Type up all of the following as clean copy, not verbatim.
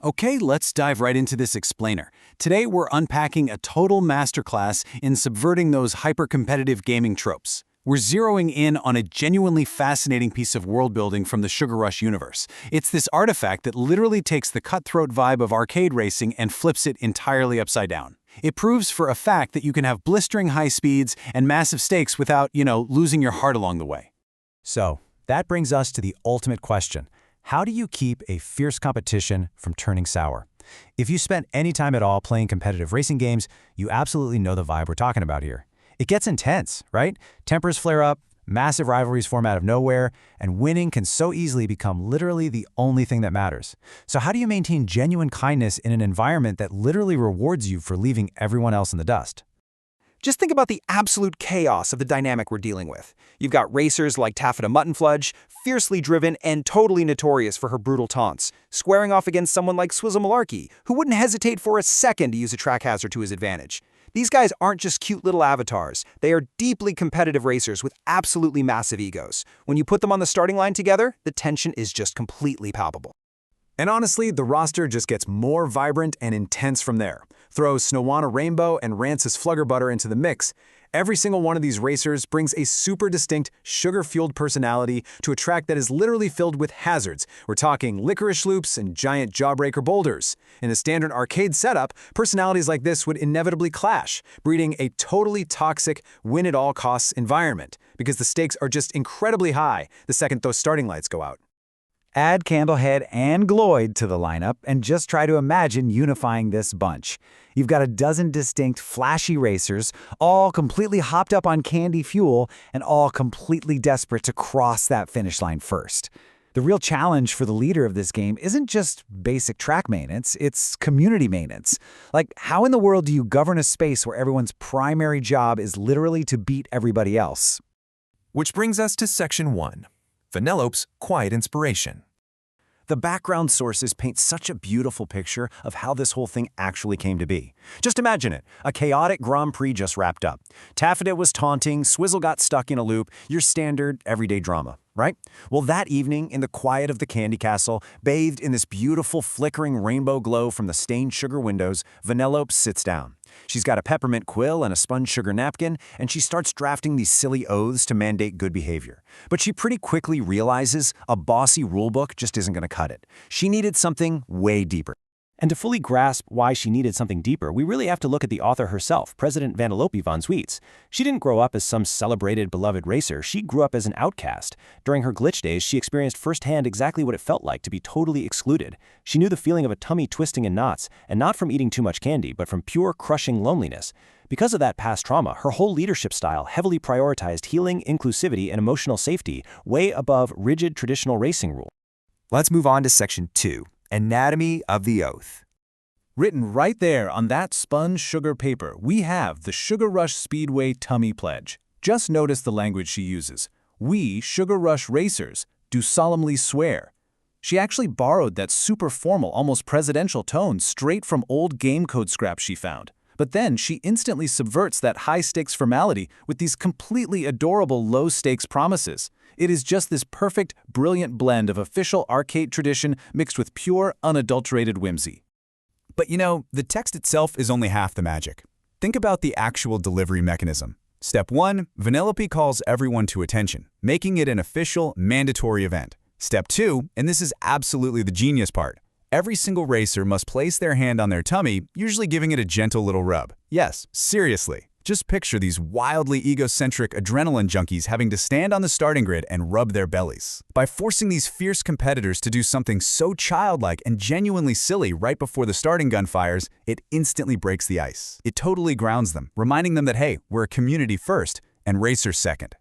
Okay, let's dive right into this explainer. Today we're unpacking a total masterclass in subverting those hyper-competitive gaming tropes. We're zeroing in on a genuinely fascinating piece of world building from the Sugar Rush universe. It's this artifact that literally takes the cutthroat vibe of arcade racing and flips it entirely upside down. It proves for a fact that you can have blistering high speeds and massive stakes without, losing your heart along the way. So, that brings us to the ultimate question. How do you keep a fierce competition from turning sour? If you spent any time at all playing competitive racing games, you absolutely know the vibe we're talking about here. It gets intense, right? Tempers flare up, massive rivalries form out of nowhere, and winning can so easily become literally the only thing that matters. So how do you maintain genuine kindness in an environment that literally rewards you for leaving everyone else in the dust? Just think about the absolute chaos of the dynamic we're dealing with. You've got racers like Taffeta Muttonfludge, fiercely driven and totally notorious for her brutal taunts, squaring off against someone like Swizzle Malarkey, who wouldn't hesitate for a second to use a track hazard to his advantage. These guys aren't just cute little avatars. They are deeply competitive racers with absolutely massive egos. When you put them on the starting line together, the tension is just completely palpable. And honestly, the roster just gets more vibrant and intense from there. Throw Snowana Rainbow and Rancis Fluggerbutter into the mix. Every single one of these racers brings a super distinct, sugar-fueled personality to a track that is literally filled with hazards. We're talking licorice loops and giant jawbreaker boulders. In a standard arcade setup, personalities like this would inevitably clash, breeding a totally toxic, win-at-all-costs environment, because the stakes are just incredibly high the second those starting lights go out. Add Candlehead and Gloyd to the lineup and just try to imagine unifying this bunch. You've got a dozen distinct, flashy racers, all completely hopped up on candy fuel and all completely desperate to cross that finish line first. The real challenge for the leader of this game isn't just basic track maintenance, it's community maintenance. Like, how in the world do you govern a space where everyone's primary job is literally to beat everybody else? Which brings us to Section 1. Vanellope's quiet inspiration. The background sources paint such a beautiful picture of how this whole thing actually came to be. Just imagine it, a chaotic Grand Prix just wrapped up. Taffeta was taunting, Swizzle got stuck in a loop, your standard everyday drama, right? Well, that evening, in the quiet of the Candy Castle, bathed in this beautiful flickering rainbow glow from the stained sugar windows, Vanellope sits down. She's got a peppermint quill and a spun sugar napkin, and she starts drafting these silly oaths to mandate good behavior. But she pretty quickly realizes a bossy rulebook just isn't going to cut it. She needed something way deeper. And to fully grasp why she needed something deeper, we really have to look at the author herself, President Vanellope von Zweets. She didn't grow up as some celebrated, beloved racer. She grew up as an outcast. During her glitch days, she experienced firsthand exactly what it felt like to be totally excluded. She knew the feeling of a tummy twisting in knots, and not from eating too much candy, but from pure, crushing loneliness. Because of that past trauma, her whole leadership style heavily prioritized healing, inclusivity, and emotional safety, way above rigid traditional racing rules. Let's move on to Section 2. Anatomy of the Oath. Written right there on that spun sugar paper, we have the Sugar Rush Speedway Tummy Pledge. Just notice the language she uses. We, Sugar Rush racers, do solemnly swear. She actually borrowed that super formal, almost presidential tone straight from old game code scraps she found. But then she instantly subverts that high-stakes formality with these completely adorable low-stakes promises. It is just this perfect, brilliant blend of official arcade tradition mixed with pure, unadulterated whimsy. But the text itself is only half the magic. Think about the actual delivery mechanism. Step 1, Vanellope calls everyone to attention, making it an official, mandatory event. Step 2, and this is absolutely the genius part, every single racer must place their hand on their tummy, usually giving it a gentle little rub. Yes, seriously. Just picture these wildly egocentric adrenaline junkies having to stand on the starting grid and rub their bellies. By forcing these fierce competitors to do something so childlike and genuinely silly right before the starting gun fires, it instantly breaks the ice. It totally grounds them, reminding them that, hey, we're a community first and racers second.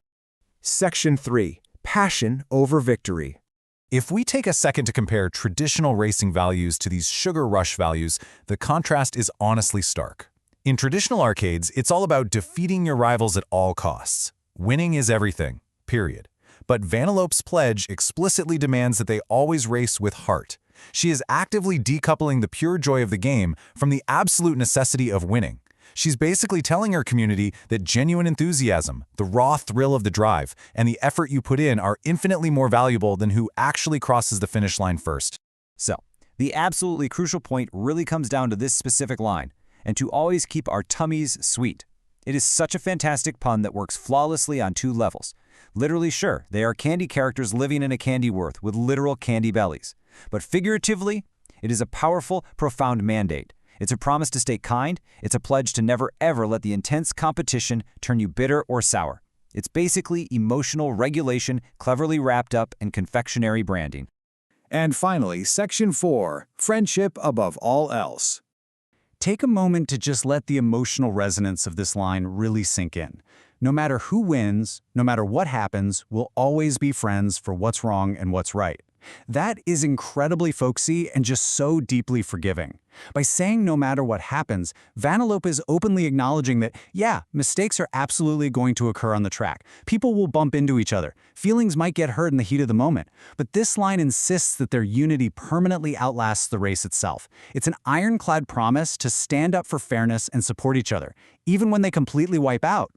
Section 3. Passion over victory. If we take a second to compare traditional racing values to these Sugar Rush values, the contrast is honestly stark. In traditional arcades, it's all about defeating your rivals at all costs. Winning is everything, period. But Vanellope's pledge explicitly demands that they always race with heart. She is actively decoupling the pure joy of the game from the absolute necessity of winning. She's basically telling her community that genuine enthusiasm, the raw thrill of the drive, and the effort you put in are infinitely more valuable than who actually crosses the finish line first. So, The absolutely crucial point really comes down to this specific line, and to always keep our tummies sweet. It is such a fantastic pun that works flawlessly on two levels. Literally, sure, they are candy characters living in a candy world with literal candy bellies. But figuratively, it is a powerful, profound mandate. It's a promise to stay kind. It's a pledge to never ever let the intense competition turn you bitter or sour. It's basically emotional regulation cleverly wrapped up in confectionery branding. And finally, Section 4, Friendship Above All Else. Take a moment to just let the emotional resonance of this line really sink in. No matter who wins, no matter what happens, we'll always be friends for what's wrong and what's right. That is incredibly folksy and just so deeply forgiving. By saying no matter what happens, Vanellope is openly acknowledging that, yeah, mistakes are absolutely going to occur on the track. People will bump into each other. Feelings might get hurt in the heat of the moment. But this line insists that their unity permanently outlasts the race itself. It's an ironclad promise to stand up for fairness and support each other, even when they completely wipe out.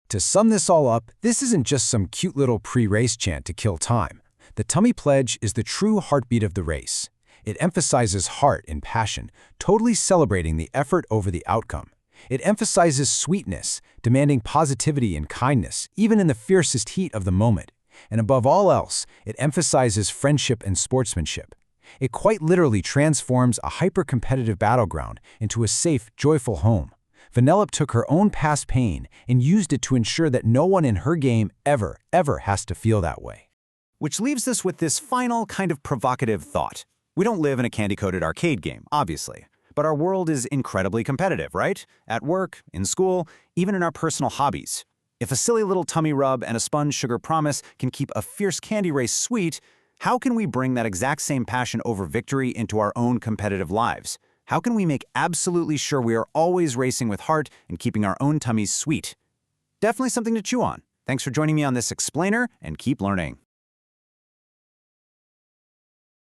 To sum this all up, this isn't just some cute little pre-race chant to kill time. The tummy pledge is the true heartbeat of the race. It emphasizes heart and passion, totally celebrating the effort over the outcome. It emphasizes sweetness, demanding positivity and kindness, even in the fiercest heat of the moment. And above all else, it emphasizes friendship and sportsmanship. It quite literally transforms a hyper-competitive battleground into a safe, joyful home. Vanellope took her own past pain and used it to ensure that no one in her game ever has to feel that way. Which leaves us with this final kind of provocative thought. We don't live in a candy-coated arcade game, obviously. But our world is incredibly competitive, right? At work, in school, even in our personal hobbies. If a silly little tummy rub and a sponge sugar promise can keep a fierce candy race sweet, how can we bring that exact same passion over victory into our own competitive lives? How can we make absolutely sure we are always racing with heart and keeping our own tummies sweet? Definitely something to chew on. Thanks for joining me on this explainer, and keep learning.